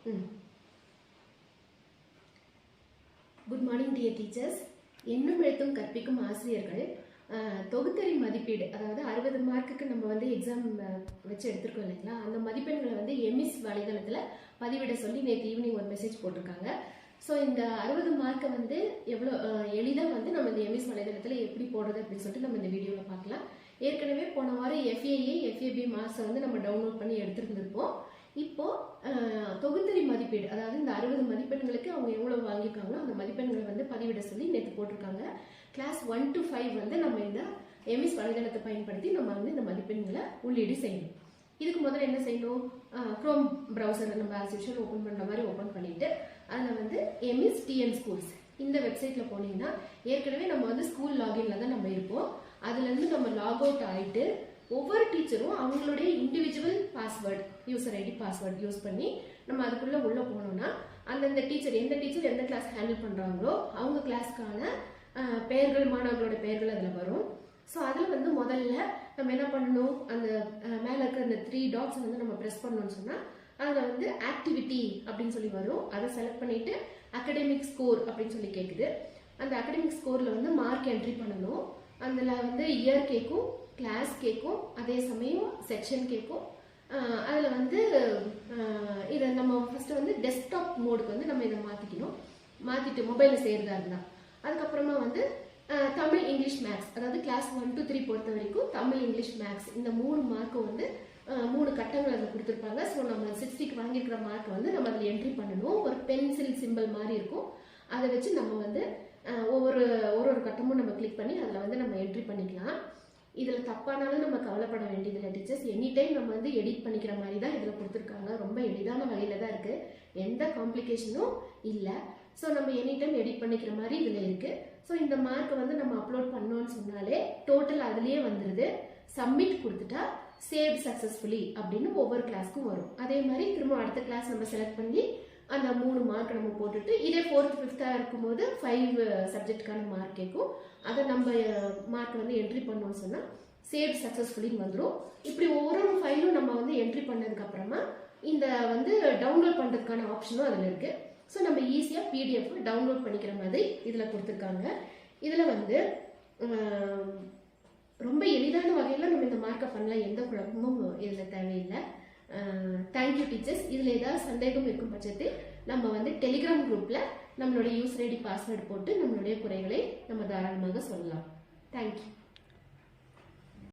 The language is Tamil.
Good morning dear teachers. என்னும் எழுத்தும் கற்பிக்கும் ஆசிரியர்கள் தொகுத்தறி மதிப்பீடு அதாவது 60 மார்க்குக்கு நம்ம வந்து எக்ஸாம் வச்சு எடுத்துருக்கோம் இல்லைங்களா, அந்த மதிப்பெண்களை வந்து எம்இஸ் வலைதளத்தில் பதிவிட சொல்லி நேற்று ஈவினிங் ஒரு மெசேஜ் போட்டிருக்காங்க. ஸோ இந்த 60 மார்க்கை வந்து எவ்வளோ எளிதாக வந்து நம்ம இந்த எம்இஸ் வலைதளத்தில் எப்படி போடுறது அப்படின்னு சொல்லிட்டு நம்ம இந்த வீடியோவில் பார்க்கலாம். ஏற்கனவே போன வாரம் எஃப்ஏபி மார்க்ஸை வந்து நம்ம டவுன்லோட் பண்ணி எடுத்துருந்துருப்போம். இப்போ தொகுத்தறி மதிப்பீடு அதாவது இந்த 60 மதிப்பெண்களுக்கு அவங்க எவ்வளவு வாங்கியிருக்காங்களோ அந்த மதிப்பெண்களை வந்து பதிவிட சொல்லி நேற்று போட்டிருக்காங்க. கிளாஸ் 1 to 5 வந்து நம்ம இந்த எம்இஸ் வலைதளத்தை பயன்படுத்தி நம்ம வந்து இந்த மதிப்பெண்களை உள்ளீடு செய்யணும். இதுக்கு முதல்ல என்ன செய்யணும், குரோம் ப்ரௌசரை நம்ம ஆஸ் யூஷுவல் ஓப்பன் பண்ணுற மாதிரி ஓப்பன் பண்ணிட்டு அதில் வந்து எம்இஸ் டிஎன் ஸ்கூல்ஸ் இந்த வெப்சைட்டில் போனீங்கன்னா ஏற்கனவே நம்ம வந்து ஸ்கூல் லாகின்ல தான் நம்ம இருப்போம். அதுலேருந்து நம்ம லாக் அவுட் ஆகிட்டு ஒவ்வொரு டீச்சரும் அவங்களுடைய individual password user ID password use பண்ணி நம்ம அதுக்குள்ளே உள்ளே போனோம்னா அந்தந்த டீச்சர் எந்த கிளாஸ் ஹேண்டில் பண்ணுறாங்களோ அவங்க கிளாஸ்க்கான பெயர்கள் மாணவர்களோட பெயர்கள் அதில் வரும். ஸோ அதில் வந்து முதல்ல நம்ம என்ன பண்ணணும், அந்த மேலே இருக்கிற அந்த 3 டாட்ஸ் வந்து நம்ம ப்ரெஸ் பண்ணணும்னு சொன்னால் அதில் வந்து ஆக்டிவிட்டி அப்படின்னு சொல்லி வரும். அதை செலக்ட் பண்ணிவிட்டு அகடமிக் ஸ்கோர் அப்படின்னு சொல்லி கேட்குது. அந்த அகடமிக் ஸ்கோரில் வந்து மார்க் என்ட்ரி பண்ணணும். அதில் வந்து இயர் கேட்கும், கிளாஸ் கேட்கும், அதே சமயம் செக்ஷன் கேட்கும். அதில் வந்து இதை நம்ம ஃபஸ்ட்டு வந்து டெஸ்க்டாப் மோடுக்கு வந்து நம்ம இதை மாற்றிட்டு மொபைலில் செய்கிறதா இருந்தால் அதுக்கப்புறமா வந்து தமிழ் இங்கிலீஷ் மேக்ஸ் அதாவது கிளாஸ் 1 to 3 பொறுத்த வரைக்கும் தமிழ் இங்கிலீஷ் மேக்ஸ் இந்த 3 மார்க்கும் வந்து 3 கட்டங்கள் அதில் கொடுத்துருப்பாங்க. ஸோ நம்ம 60க்கு வாங்கியிருக்கிற மார்க்கை வந்து நம்ம அதில் என்ட்ரி பண்ணணும். ஒரு பென்சில் சிம்பிள் மாதிரி இருக்கும், அதை வச்சு நம்ம வந்து ஒரு கட்டமும் நம்ம கிளிக் பண்ணி அதில் வந்து நம்ம என்ட்ரி பண்ணிக்கலாம். இதில் தப்பானாலும் நம்ம கவலைப்பட வேண்டியதில்லை டீச்சர்ஸ். எனி டைம் நம்ம வந்து எடிட் பண்ணிக்கிற மாதிரி தான் இதில் கொடுத்துருக்காங்க. ரொம்ப எளிதான வகையில் தான் இருக்குது, எந்த காம்ப்ளிகேஷனும் இல்லை. ஸோ நம்ம எனி டைம் எடிட் பண்ணிக்கிற மாதிரி இதில் இருக்குது. ஸோ இந்த மார்க்கை வந்து நம்ம அப்லோட் பண்ணோன்னு சொன்னாலே டோட்டல் அதுலேயே வந்துடுது. சப்மிட் கொடுத்துட்டா சேவ் சக்ஸஸ்ஃபுல்லி அப்படின்னு ஒவ்வொரு கிளாஸ்க்கும் வரும். அதே மாதிரி திரும்ப அடுத்த கிளாஸ் நம்ம செலக்ட் பண்ணி அந்த 3 மார்க் நம்ம போட்டுட்டு இதே 4th 5th இருக்கும்போது 5 சப்ஜெக்டுக்கான மார்க் கேட்கும். அதை நம்ம மார்க் வந்து என்ட்ரி பண்ணோம்னு சொன்னால் சேவ் சக்ஸஸ்ஃபுல்லின்னு வந்துடும். இப்படி ஒவ்வொரு ஃபைலும் நம்ம வந்து என்ட்ரி பண்ணதுக்கப்புறமா இந்த வந்து டவுன்லோட் பண்ணுறதுக்கான ஆப்ஷனும் அதில் இருக்குது. ஸோ நம்ம ஈஸியாக பிடிஎஃப் டவுன்லோட் பண்ணிக்கிற மாதிரி இதில் கொடுத்துருக்காங்க. இதில் வந்து ரொம்ப எளிதான வகையில் நம்ம இந்த மார்க்கை பண்ணலாம், எந்த குழப்பமும் இதில் தேவையில்லை. Thank you teachers. இதில் ஏதாவது சந்தேகம் இருக்கும் பட்சத்தில் நம்ம வந்து டெலிகிராம் குரூப்பில் நம்மளுடைய யூசர் ஐடி பாஸ்வேர்டு போட்டு நம்மளுடைய குறைகளை நம்ம தாராளமாக சொல்லலாம். தேங்க்யூ.